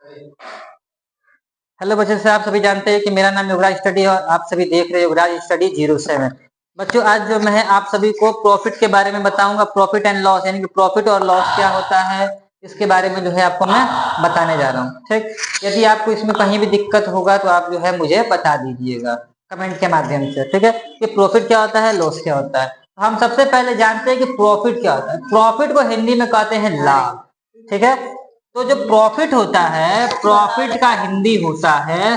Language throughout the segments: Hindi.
हेलो बच्चों से आप सभी जानते हैं कि मेरा नाम योगराज स्टडी और आप सभी देख रहे हैं योगराज स्टडी 07। बच्चों आज जो मैं आप सभी को प्रॉफिट के बारे में बताऊंगा, प्रॉफिट एंड लॉस यानी कि प्रॉफिट और लॉस क्या होता है इसके बारे में जो है आपको मैं बताने जा रहा हूँ। ठीक, यदि आपको इसमें कहीं भी दिक्कत होगा तो आप जो है मुझे बता दीजिएगा कमेंट के माध्यम से। ठीक है, कि प्रॉफिट क्या होता है, लॉस क्या होता है। तो हम सबसे पहले जानते हैं कि प्रॉफिट क्या होता है। प्रॉफिट को हिंदी में कहते हैं लाभ। ठीक है, तो जो प्रॉफिट होता है, प्रॉफिट का हिंदी होता है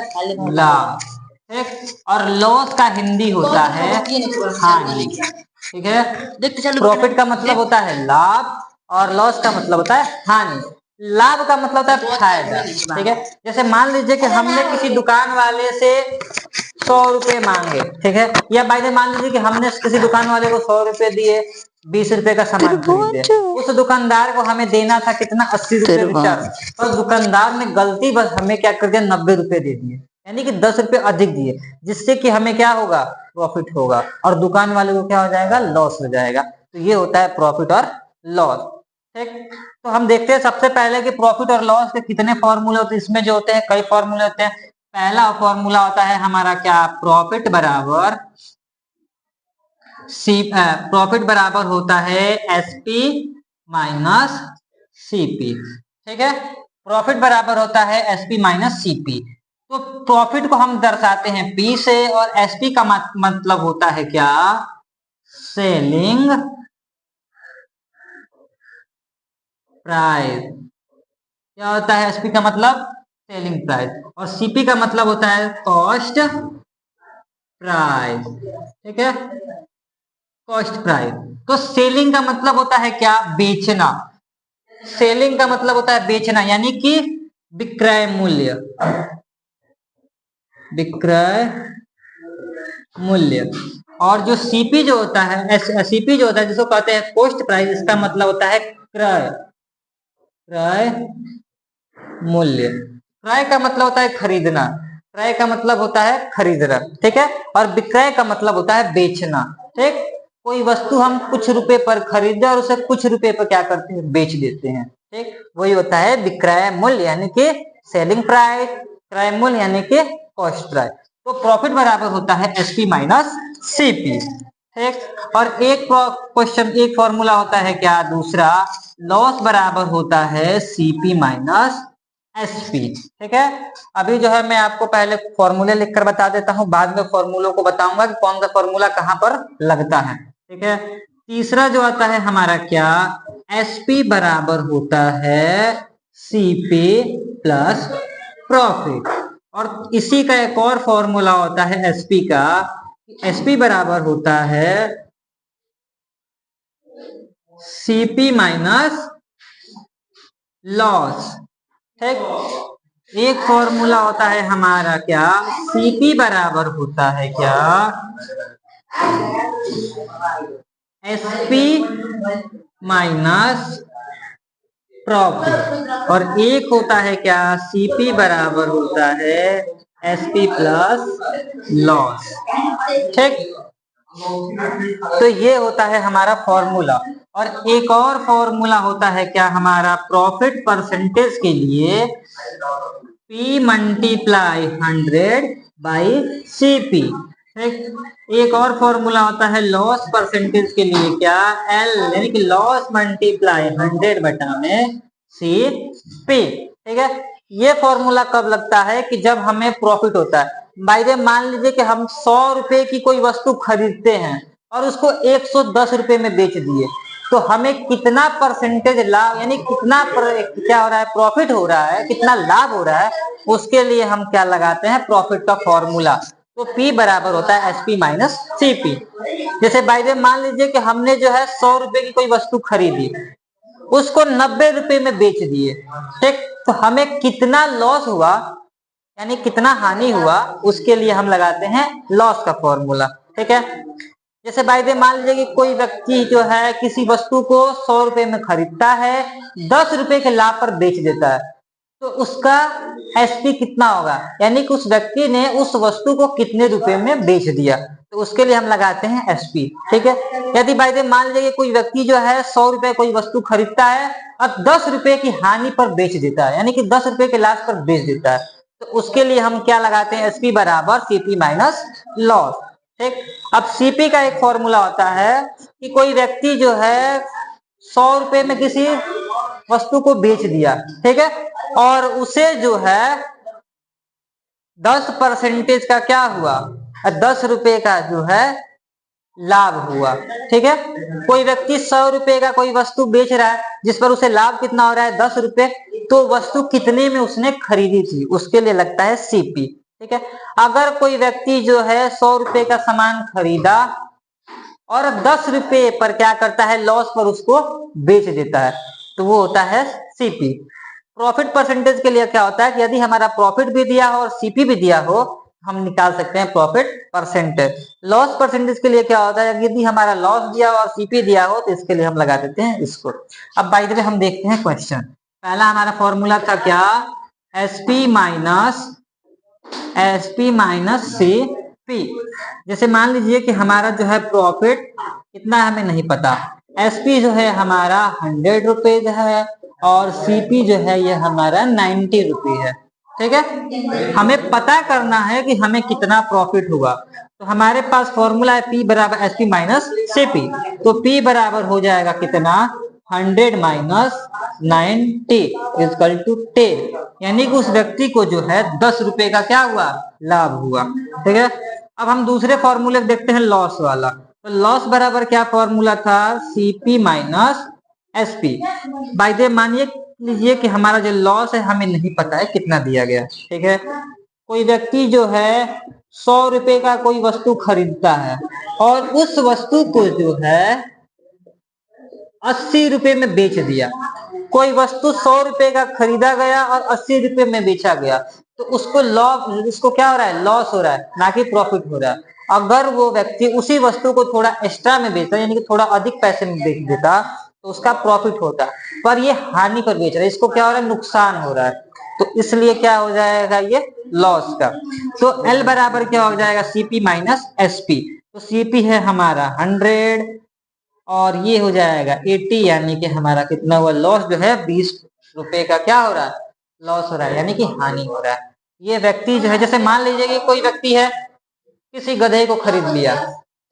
लाभ। ठीक, और लॉस का हिंदी होता है हानि। ठीक है, प्रॉफिट का मतलब होता है लाभ और लॉस का मतलब होता है हानि। लाभ का मतलब होता है फायदा। ठीक है, जैसे मान लीजिए कि हमने किसी दुकान वाले से 100 रुपए मांगे। ठीक है, या बाय मान लीजिए कि हमने किसी दुकान वाले को 100 रुपए दिए, 20 रुपए का सामान खरीदे। उस दुकानदार को हमें देना था कितना, 80 रुपए रिटर्न, और दुकानदार ने गलती बस हमें क्या कर दिया, 90 रुपए दे दिए, यानी कि 10 रुपए अधिक दिए, जिससे कि हमें क्या होगा, प्रॉफिट होगा, और दुकान वाले को क्या हो जाएगा, लॉस हो जाएगा। तो ये होता है प्रॉफिट और लॉस। ठीक, तो हम देखते हैं सबसे पहले कि प्रॉफिट और लॉस के कितने फॉर्मूले होते हैं। इसमें जो होते हैं कई फॉर्मूले होते हैं। पहला फॉर्मूला होता है हमारा क्या, प्रॉफिट बराबर प्रॉफिट बराबर होता है एसपी माइनस सीपी। ठीक है, प्रॉफिट बराबर होता है एसपी माइनस सीपी। तो प्रॉफिट को हम दर्शाते हैं पी से, और एसपी का मतलब होता है क्या, सेलिंग प्राइस। क्या होता है एसपी का मतलब, सेलिंग प्राइस, और सीपी का मतलब होता है कॉस्ट प्राइस। ठीक है, कॉस्ट प्राइस। तो सेलिंग का मतलब होता है क्या, बेचना। सेलिंग का मतलब होता है बेचना, यानी कि विक्रय मूल्य। विक्रय मूल्य। और जो सीपी जो होता है, सीपी जो होता है जिसको कहते हैं कॉस्ट प्राइस, इसका मतलब होता है क्रय, क्रय मूल्य। क्रय का मतलब होता है खरीदना, क्रय का मतलब होता है खरीदना। ठीक है, और विक्रय का मतलब होता है बेचना। ठीक, कोई वस्तु हम कुछ रुपए पर खरीदे और उसे कुछ रुपए पर क्या करते हैं, बेच देते हैं। ठीक, वही होता है विक्रय मूल्य यानी कि सेलिंग प्राइस, क्रय मूल्य यानी कि कॉस्ट प्राइस। तो प्रॉफिट बराबर होता है एसपी माइनस सीपी। ठीक, और एक क्वेश्चन, एक फॉर्मूला होता है क्या, दूसरा, लॉस बराबर होता है सीपी माइनस एसपी। ठीक है, अभी जो है मैं आपको पहले फॉर्मूले लिखकर बता देता हूं, बाद में फॉर्मूलों को बताऊंगा कि कौन सा फॉर्मूला कहां पर लगता है। ठीक है, तीसरा जो आता है हमारा क्या, एसपी बराबर होता है सीपी प्लस प्रॉफिट। और इसी का एक और फॉर्मूला होता है एसपी का, एसपी बराबर होता है सीपी माइनस लॉस। ठीक, एक फॉर्मूला होता है हमारा क्या, सीपी बराबर होता है क्या, एसपी माइनस प्रॉफिट। और एक होता है क्या, सीपी बराबर होता है एसपी प्लस लॉस। ठीक, तो ये होता है हमारा फॉर्मूला। और एक और फॉर्मूला होता है क्या हमारा, प्रॉफिट परसेंटेज के लिए P मल्टीप्लाई 100 बाई सीपी। एक और फॉर्मूला होता है लॉस परसेंटेज के लिए क्या, L यानी कि लॉस मल्टीप्लाई 100 बटा में सीपी। ठीक है, ये फॉर्मूला कब लगता है कि जब हमें प्रॉफिट होता है। बाय द मान लीजिए कि हम 100 रुपए की कोई वस्तु खरीदते हैं और उसको 110 रुपए में बेच दिए, तो हमें कितना परसेंटेज लाभ, यानी कितना क्या हो रहा है, प्रॉफिट हो रहा है, कितना लाभ हो रहा है, उसके लिए हम क्या लगाते हैं, प्रॉफिट का फॉर्मूला। तो P बराबर होता है SP माइनस CP। जैसे बाय द मान लीजिए कि हमने जो है 100 रुपए की कोई वस्तु खरीदी, उसको 90 रुपए में बेच दिए। ठीक, तो हमें कितना लॉस हुआ, यानी कितना हानि हुआ, उसके लिए हम लगाते हैं लॉस का फॉर्मूला। ठीक है, जैसे बाय द मान लीजिए कि कोई व्यक्ति जो है किसी वस्तु को 100 रुपए में खरीदता है, 10 रुपए के लाभ पर बेच देता है, तो उसका एसपी कितना होगा, यानी कि उस व्यक्ति ने उस वस्तु को कितने रुपए में बेच दिया। तो उसके लिए हम लगाते हैं एसपी। ठीक है, यदि बाय द मान लीजिए कोई व्यक्ति जो है 100 रुपए कोई वस्तु खरीदता है और 10 रुपए की हानि पर बेच देता है, यानी कि 10 रुपए के लाभ पर बेच देता है, तो उसके लिए हम क्या लगाते हैं, एसपी बराबर सीपी माइनस लॉस। ठीक, अब सीपी का एक फॉर्मूला होता है कि कोई व्यक्ति जो है 100 रुपए में किसी वस्तु को बेच दिया, ठीक है, और उसे जो है 10% का क्या हुआ, 10 रुपए का जो है लाभ हुआ। ठीक है, कोई व्यक्ति 100 रुपए का कोई वस्तु बेच रहा है जिस पर उसे लाभ कितना हो रहा है, 10 रुपए, तो वस्तु कितने में उसने खरीदी थी, उसके लिए लगता है सीपी। ठीक है, अगर कोई व्यक्ति जो है 100 रुपए का सामान खरीदा और 10 रुपए पर क्या करता है, लॉस पर उसको बेच देता है, तो वो होता है सीपी। प्रॉफिट परसेंटेज के लिए क्या होता है कि यदि हमारा प्रॉफिट भी दिया हो और सीपी भी दिया हो, हम निकाल सकते हैं प्रॉफिट परसेंटेज। लॉस परसेंटेज के लिए क्या होता है, यदि हमारा लॉस दिया हो और सीपी दिया हो, तो इसके लिए हम लगा देते हैं इसको। अब बाय द वे हम देखते हैं क्वेश्चन। पहला हमारा फॉर्मूला था क्या, एसपी माइनस सीपी। जैसे मान लीजिए कि हमारा जो है प्रॉफिट कितना हमें नहीं पता, एसपी जो है हमारा 100 रुपीज है और सीपी जो है ये हमारा 90 रुपये है। ठीक है, हमें पता करना है कि हमें कितना प्रॉफिट हुआ, तो हमारे पास फॉर्मूला है P बराबर एस पी माइनस CP। तो P बराबर हो जाएगा कितना, 100 माइनस 90 इक्वल टू 10, यानी कि उस व्यक्ति को जो है 10 रुपए का क्या हुआ, लाभ हुआ। ठीक है, अब हम दूसरे फॉर्मूले देखते हैं लॉस वाला। तो लॉस बराबर क्या फॉर्मूला था, CP minus SP। By the मानिए लीजिए कि हमारा जो लॉस है हमें नहीं पता है कितना दिया गया। ठीक है, कोई व्यक्ति जो है 100 रुपए का कोई वस्तु खरीदता है और उस वस्तु को जो है 80 रुपए में बेच दिया। कोई वस्तु 100 रुपए का खरीदा गया और 80 रुपए में बेचा गया, तो उसको उसको क्या हो रहा है, लॉस हो रहा है, ना कि प्रॉफिट हो रहा है। अगर वो व्यक्ति उसी वस्तु को थोड़ा एक्स्ट्रा में बेचता, यानी कि थोड़ा अधिक पैसे में बेच देता, तो उसका प्रॉफिट होता, पर ये हानि पर बेच रहा है, इसको क्या हो रहा है, नुकसान हो रहा है, तो इसलिए क्या हो जाएगा, ये लॉस का। तो L बराबर क्या हो जाएगा, CP माइनस SP। तो CP है हमारा 100 और ये हो जाएगा 80, यानी कि हमारा कितना हुआ, लॉस जो है 20 रुपए का क्या हो रहा है, लॉस हो रहा है, यानी कि हानि हो रहा है। ये व्यक्ति जो है, जैसे मान लीजिए कि कोई व्यक्ति है किसी गधे को खरीद लिया।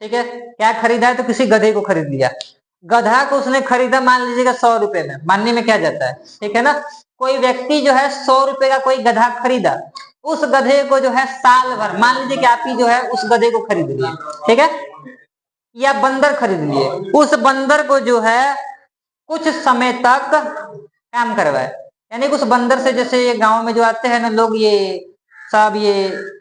ठीक है, क्या खरीदा है, तो किसी गधे को खरीद लिया। गधा को उसने खरीदा मान लीजिएगा 100 रुपए में, मानने में क्या जाता है, ठीक है ना। कोई व्यक्ति जो है 100 रुपए का कोई गधा खरीदा, उस गधे को जो है साल भर, मान लीजिए कि आप ही जो है उस गधे को खरीद लिए, ठीक है, या बंदर खरीद लिए, उस बंदर को जो है कुछ समय तक काम करवाए, यानी उस बंदर से, जैसे ये गांव में जो आते हैं ना लोग, ये सब ये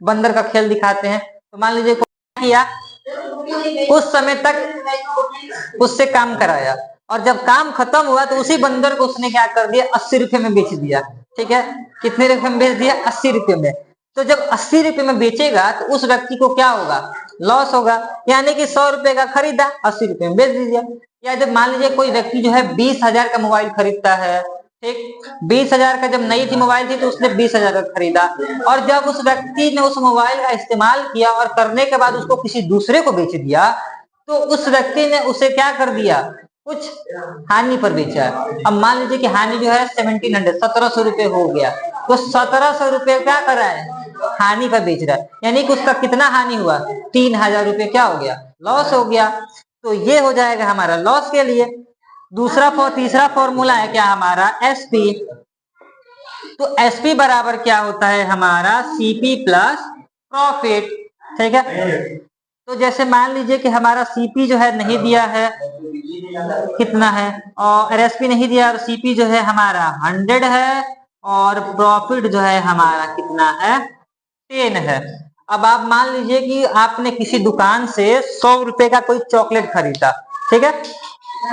बंदर का खेल दिखाते हैं, तो मान लीजिए किया, कुछ समय तक उससे काम कराया और जब काम खत्म हुआ तो उसी बंदर को उसने क्या कर दिया, 80 रुपए में बेच दिया। ठीक है, कितने रुपए में बेच दिया, 80 रुपए में। तो जब 80 रुपए में बेचेगा तो उस व्यक्ति को क्या होगा, लॉस होगा, यानी कि 100 रुपए का खरीदा, 80 रुपए में बेच दीजिए। या जब मान लीजिए कोई व्यक्ति जो है 20,000 का मोबाइल खरीदता है, ठीक, 20,000 का, जब नई थी मोबाइल थी तो उसने 20,000 का खरीदा, और जब उस व्यक्ति ने उस मोबाइल का इस्तेमाल किया और करने के बाद उसको किसी दूसरे को बेच दिया, तो उस व्यक्ति ने उसे क्या कर दिया, कुछ हानि पर बेचा। अब मान लीजिए कि हानि जो है 1700 रुपए हो गया, तो 1700 रुपए क्या कर रहा है, हानि पर बेच रहा है, यानी कि उसका कितना हानि हुआ, 3000 रुपए क्या हो गया, लॉस हो गया। तो ये हो जाएगा हमारा लॉस के लिए। तीसरा फॉर्मूला है क्या हमारा, एसपी। तो एसपी बराबर क्या होता है हमारा, सीपी प्लस प्रॉफिट। ठीक है, तो जैसे मान लीजिए कि हमारा सीपी जो है नहीं दिया है, कितना है, और एसपी नहीं दिया, और सीपी जो है हमारा 100 है और प्रॉफिट जो है हमारा कितना है, 10 है। अब आप मान लीजिए कि आपने किसी दुकान से 100 रुपए का कोई चॉकलेट खरीदा। ठीक है,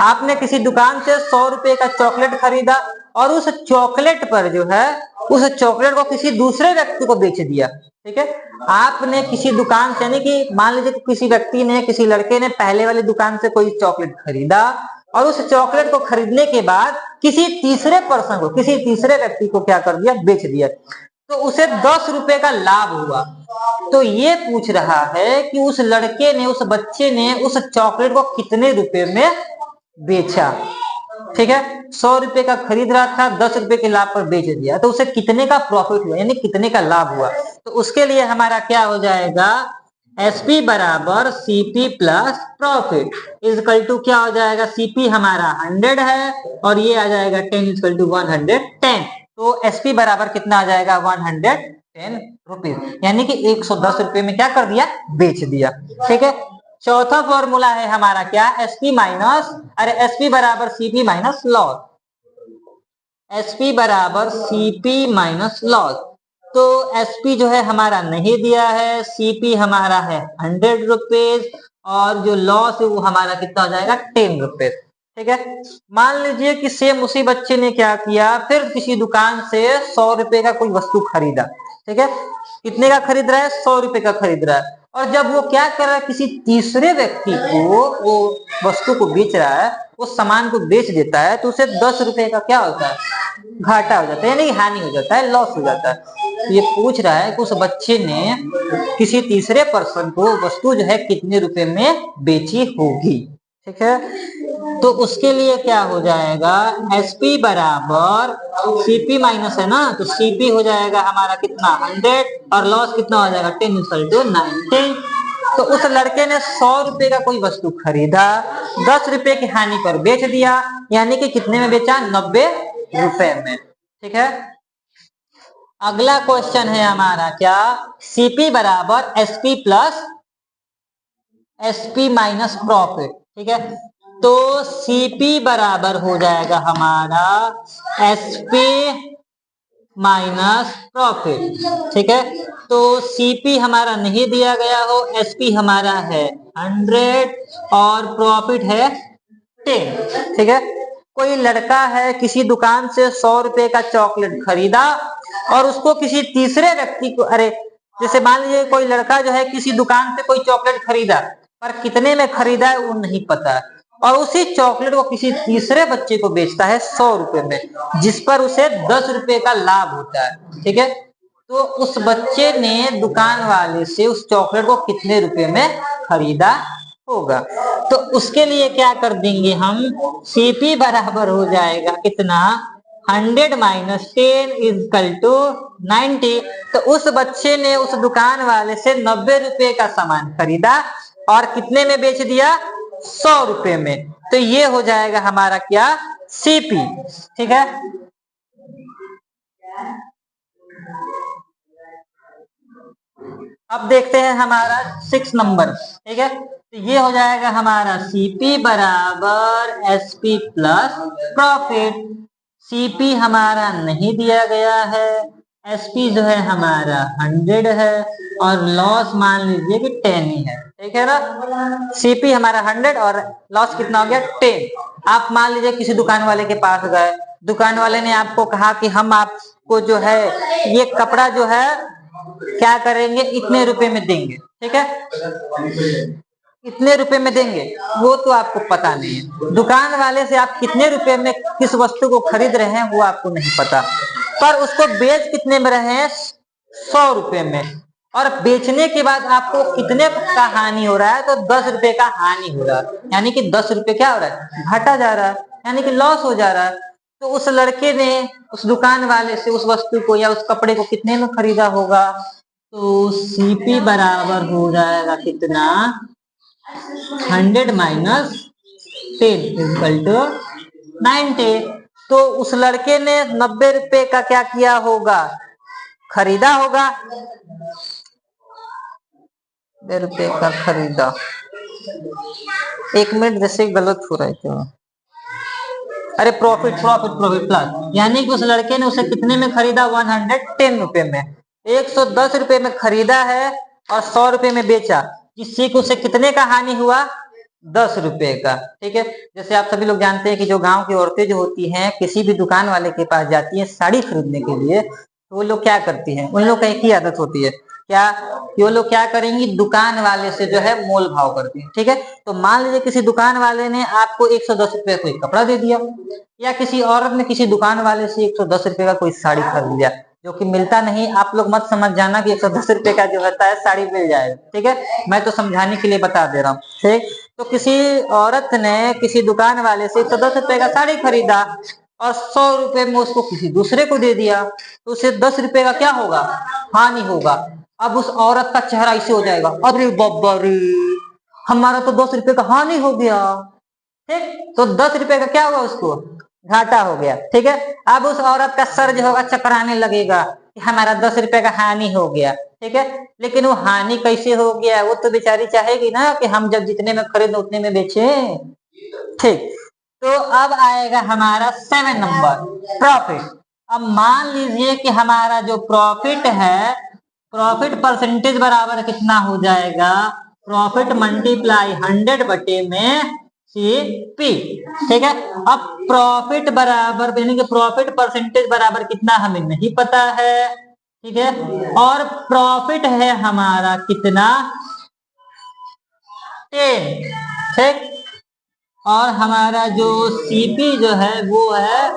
आपने किसी दुकान से 100 रुपए का चॉकलेट खरीदा और उस चॉकलेट पर जो है, उस चॉकलेट को किसी दूसरे व्यक्ति को बेच दिया। ठीक है, आपने किसी दुकान से, यानी कि मान लीजिए कि किसी व्यक्ति ने, किसी लड़के ने पहले वाली दुकान से कोई चॉकलेट खरीदा और उस चॉकलेट को खरीदने के बाद किसी तीसरे पर्सन को, किसी तीसरे व्यक्ति को क्या कर दिया, बेच दिया। तो उसे 10 रुपए का लाभ हुआ। तो ये पूछ रहा है कि उस लड़के ने, उस बच्चे ने उस चॉकलेट को कितने रुपए में बेचा। ठीक है, 100 रुपए का खरीद रहा था, 10 रुपए के लाभ पर बेच दिया, तो उसे कितने का प्रॉफिट हुआ, यानी कितने का लाभ हुआ। तो उसके लिए हमारा क्या हो जाएगा, एसपी बराबर CP plus profit equal to क्या हो जाएगा, सीपी हमारा 100 है और ये आ जाएगा 10 इजकल टू 110। तो एसपी बराबर कितना आ जाएगा, 110 रुपीज, यानी कि 110 रुपए में क्या कर दिया, बेच दिया। ठीक है, चौथा फॉर्मूला है हमारा क्या, एसपी माइनस, अरे एसपी बराबर सीपी माइनस लॉस, एसपी बराबर सीपी माइनस लॉस। तो एसपी जो है हमारा नहीं दिया है, सीपी हमारा है 100 रुपीज और जो लॉस है वो हमारा कितना हो जाएगा, 10 रुपीज। ठीक है, मान लीजिए कि सेम उसी बच्चे ने क्या किया, फिर किसी दुकान से 100 रुपए का कोई वस्तु खरीदा। ठीक है, कितने का खरीद रहा है, 100 रुपए का खरीद रहा है, और जब वो क्या कर रहा है, किसी तीसरे व्यक्ति को वो वस्तु को बेच रहा है, उस सामान को बेच देता है, तो उसे 10 रुपए का क्या होता है, घाटा हो जाता है, यानी हानि हो जाता है, लॉस हो जाता है। तो ये पूछ रहा है कि उस बच्चे ने किसी तीसरे पर्सन को वस्तु जो है कितने रुपए में बेची होगी। ठीक है, तो उसके लिए क्या हो जाएगा, एसपी बराबर सीपी माइनस है ना, तो सीपी हो जाएगा हमारा कितना, 100 और लॉस कितना हो जाएगा, 10 इक्वल टू 90। तो उस लड़के ने 100 रुपए का कोई वस्तु खरीदा, 10 रुपए की हानि पर बेच दिया, यानी कि कितने में बेचा, 90 रुपए में। ठीक है, अगला क्वेश्चन है हमारा क्या, सीपी बराबर SP plus SP minus profit. ठीक है, तो सीपी बराबर हो जाएगा हमारा एसपी माइनस प्रॉफिट। ठीक है, तो सीपी हमारा नहीं दिया गया हो, एसपी हमारा है 100 और प्रॉफिट है 10। ठीक है, कोई लड़का है किसी दुकान से 100 रुपए का चॉकलेट खरीदा और उसको किसी तीसरे व्यक्ति को, अरे जैसे मान लीजिए कोई लड़का जो है किसी दुकान से कोई चॉकलेट खरीदा, पर कितने में खरीदा है वो नहीं पता है, और उसी चॉकलेट को किसी तीसरे बच्चे को बेचता है 100 रुपए में, जिस पर उसे 10 रुपए का लाभ होता है। ठीक है, तो उस बच्चे ने दुकान वाले से उस चॉकलेट को कितने रुपए में खरीदा होगा। तो उसके लिए क्या कर देंगे हम, सीपी बराबर हो जाएगा कितना, 100 माइनस 10 इजकल टू 90। तो उस बच्चे ने उस दुकान वाले से 90 रुपए का सामान खरीदा और कितने में बेच दिया, 100 रुपए में। तो ये हो जाएगा हमारा क्या, सीपी। ठीक है, अब देखते हैं हमारा 6 नंबर। ठीक है, तो ये हो जाएगा हमारा सीपी बराबर एसपी प्लस प्रॉफिट। सीपी हमारा नहीं दिया गया है, एसपी जो है हमारा 100 है और लॉस मान लीजिए कि 10 ही है। ठीक है ना, सीपी हमारा 100 और लॉस कितना हो गया, 10। आप मान लीजिए किसी दुकान वाले के पास गए, दुकान वाले ने आपको कहा कि हम आपको जो है ये कपड़ा जो है क्या करेंगे, इतने रुपए में देंगे। ठीक है, इतने रुपए में देंगे वो तो आपको पता नहीं है, दुकान वाले से आप कितने रुपए में किस वस्तु को खरीद रहे हैं वो आपको नहीं पता, पर उसको बेच कितने में रहे हैं, 100 रुपए में, और बेचने के बाद आपको कितने का हानि हो रहा है, तो 10 रुपए का हानि हो रहा है, यानी कि 10 रुपए क्या हो रहा है, घाटा जा रहा है, यानी कि लॉस हो जा रहा है। तो उस लड़के ने उस दुकान वाले से उस वस्तु को या उस कपड़े को कितने में खरीदा होगा, तो सीपी बराबर हो जाएगा कितना, 100 माइनस 10 इक्वल टू 90। तो उस लड़के ने 90 रुपए का क्या किया होगा, खरीदा होगा, 90 रुपए का खरीदा। एक मिनट, जैसे गलत हो रहा है क्या, अरे प्रॉफिट प्रॉफिट प्रॉफिट प्लस, यानी कि उस लड़के ने उसे कितने में खरीदा, 110 रुपए में। 110 रुपए में खरीदा है और 100 रुपए में बेचा, जिससे कि उसे कितने का हानि हुआ, 10 रुपए का। ठीक है, जैसे आप सभी लोग जानते हैं कि जो गांव की औरतें जो होती हैं किसी भी दुकान वाले के पास जाती हैं साड़ी खरीदने के लिए, तो वो लोग क्या करती हैं, उन लोग का एक ही आदत होती है क्या, कि वो लोग क्या करेंगी, दुकान वाले से जो है मोल भाव करती है। ठीक है, तो मान लीजिए किसी दुकान वाले ने आपको 110 रुपए कोई कपड़ा दे दिया, या किसी औरत ने किसी दुकान वाले से 110 रुपए का कोई साड़ी खरीद लिया, जो कि मिलता नहीं। आप लोग मत समझ जाना कि 110 रुपए का जो होता है साड़ी मिल जाएगा, ठीक है, मैं तो समझाने के लिए बता दे रहा हूँ, ठीक। तो किसी औरत ने किसी दुकान वाले से 110 रुपए का साड़ी खरीदा और 100 रुपए में उसको किसी दूसरे को दे दिया, तो उसे 10 रुपए का क्या होगा, हानि होगा। अब उस औरत का चेहरा ऐसे हो जाएगा, अरे बाबा रे, हमारा तो 10 रुपए का हानि हो गया, ठीक। तो 10 रुपए का क्या हुआ, उसको घाटा हो गया, ठीक है। अब उस औरत का सर जो होगा चकराने लगेगा कि हमारा 10 रुपए का हानि हो गया, ठीक है। लेकिन वो हानि कैसे हो गया, वो तो बेचारी चाहेगी ना कि हम जब जितने में खरीद उतने में बेचें, ठीक। तो अब आएगा हमारा 7 नंबर, प्रॉफिट। अब मान लीजिए कि हमारा जो प्रॉफिट है, प्रॉफिट परसेंटेज बराबर कितना हो जाएगा, प्रॉफिट मल्टीप्लाई 100 बटे में CP, ठीक है। अब प्रॉफिट बराबर यानी कि प्रॉफिट परसेंटेज बराबर कितना हमें नहीं पता है, ठीक है। और प्रॉफिट है हमारा कितना, 10, ठीक। और हमारा जो CP जो है वो है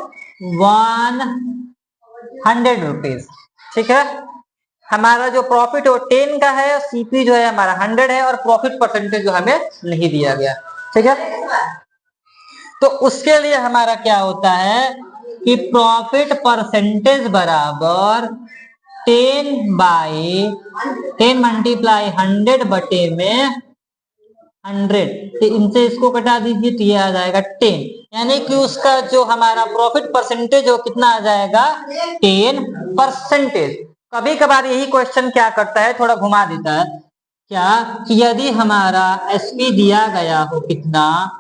100 रुपीज, ठीक है। हमारा जो प्रॉफिट वो 10 का है, CP जो है हमारा 100 है, और प्रॉफिट परसेंटेज जो हमें नहीं दिया गया, ठीक है। तो उसके लिए हमारा क्या होता है कि प्रॉफिट परसेंटेज बराबर 10 मल्टीप्लाई 100 बटे में 100, तो इनसे इसको कटा दीजिए तो ये आ जाएगा 10, यानी कि उसका जो हमारा प्रॉफिट परसेंटेज वो कितना आ जाएगा, 10%। कभी कभार यही क्वेश्चन क्या करता है, थोड़ा घुमा देता है, क्या कि यदि हमारा SP दिया गया हो कितना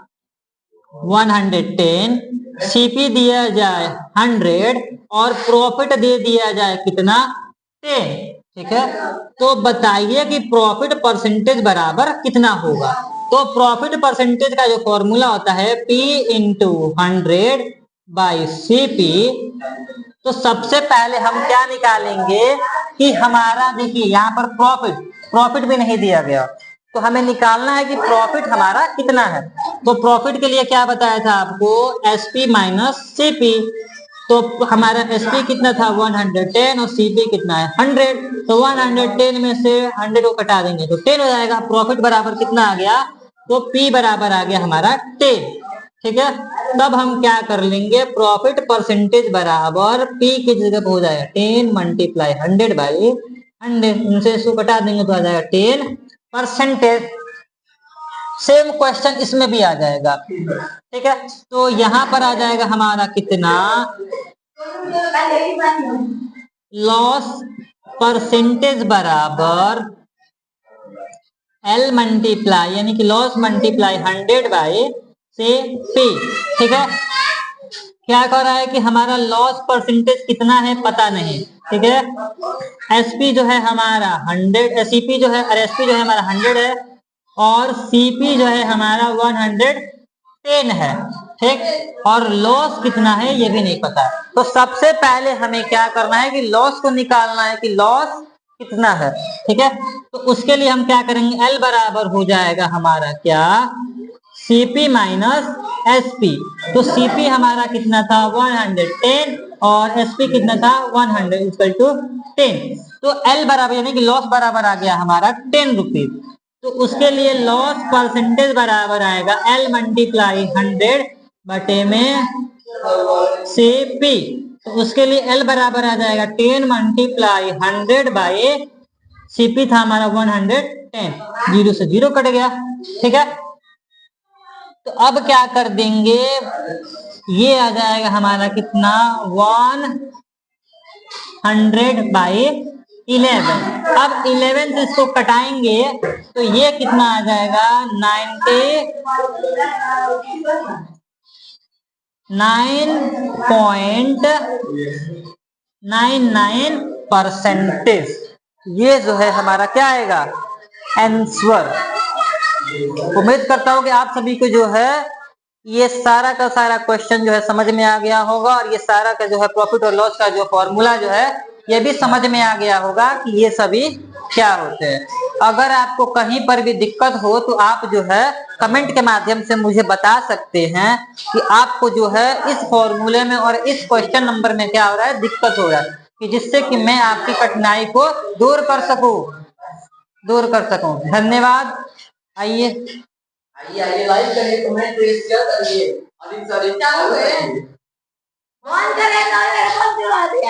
110, CP दिया जाए 100 और प्रॉफिट दे दिया जाए कितना 10, ठीक है। तो बताइए कि प्रॉफिट परसेंटेज बराबर कितना होगा। तो प्रॉफिट परसेंटेज का जो फॉर्मूला होता है P इंटू 100 बाई CP। तो सबसे पहले हम क्या निकालेंगे कि हमारा, देखिए यहाँ पर प्रॉफिट भी नहीं दिया गया, तो हमें निकालना है कि प्रॉफिट हमारा कितना है। तो प्रॉफिट के लिए क्या बताया था आपको, SP माइनस CP। तो हमारा SP कितना था 110 और CP कितना है 100, तो 110 में से 100 को कटा देंगे तो 10 हो जाएगा। प्रॉफिट बराबर कितना आ गया, तो P बराबर आ गया हमारा 10, ठीक है। तब हम क्या कर लेंगे, प्रॉफिट परसेंटेज बराबर P की जगह हो जाएगा 10 मल्टीप्लाई 100 बाई 100, इनसे इसको कटा देंगे तो आ जाएगा 10%। सेम क्वेश्चन इसमें भी आ जाएगा, ठीक है। तो यहाँ पर आ जाएगा हमारा कितना, लॉस परसेंटेज बराबर L मल्टीप्लाई यानी कि लॉस मल्टीप्लाई 100 बाई से P, ठीक है। क्या कर रहा है कि हमारा लॉस परसेंटेज कितना है पता नहीं, ठीक है। SP जो है हमारा 100, CP जो है, SP जो है हमारा 100 है और CP जो है हमारा 110 है, ठीक। और लॉस कितना है ये भी नहीं पता। तो सबसे पहले हमें क्या करना है कि लॉस को निकालना है कि लॉस कितना है, ठीक है। तो उसके लिए हम क्या करेंगे, L बराबर हो जाएगा हमारा क्या, CP माइनस SP। तो CP हमारा कितना था 110 और SP कितना था 100 इक्वल टू 10। तो L बराबर यानी कि लॉस बराबर आ गया हमारा 10 रुपीज। तो उसके लिए लॉस परसेंटेज बराबर आएगा L मल्टीप्लाई 100 बटे में CP। तो उसके लिए L बराबर आ जाएगा 10 मल्टीप्लाई 100 बाई CP था हमारा 110, 0 से 0 कट गया, ठीक है। तो अब क्या कर देंगे, ये आ जाएगा हमारा कितना 100 बाई 11। अब 11 से इसको कटाएंगे तो ये कितना आ जाएगा 99.99%। ये जो है हमारा क्या आएगा आंसर। उम्मीद करता हूँ कि आप सभी को जो है ये सारा का सारा क्वेश्चन जो है समझ में आ गया होगा, और ये सारा का जो है प्रॉफिट और लॉस का जो फॉर्मूला जो है ये भी समझ में आ गया होगा कि ये सभी क्या होते हैं। अगर आपको कहीं पर भी दिक्कत हो तो आप जो है कमेंट के माध्यम से मुझे बता सकते हैं कि आपको जो है इस फॉर्मूले में और इस क्वेश्चन नंबर में क्या हो रहा है, दिक्कत हो रहा है। कि जिससे कि मैं आपकी कठिनाई को दूर कर सकूं। धन्यवाद। आइए आइए आइए, लाइक करिए, कमेंट करिए, शेयर करिए, अधिक से अधिक फॉलो करिए।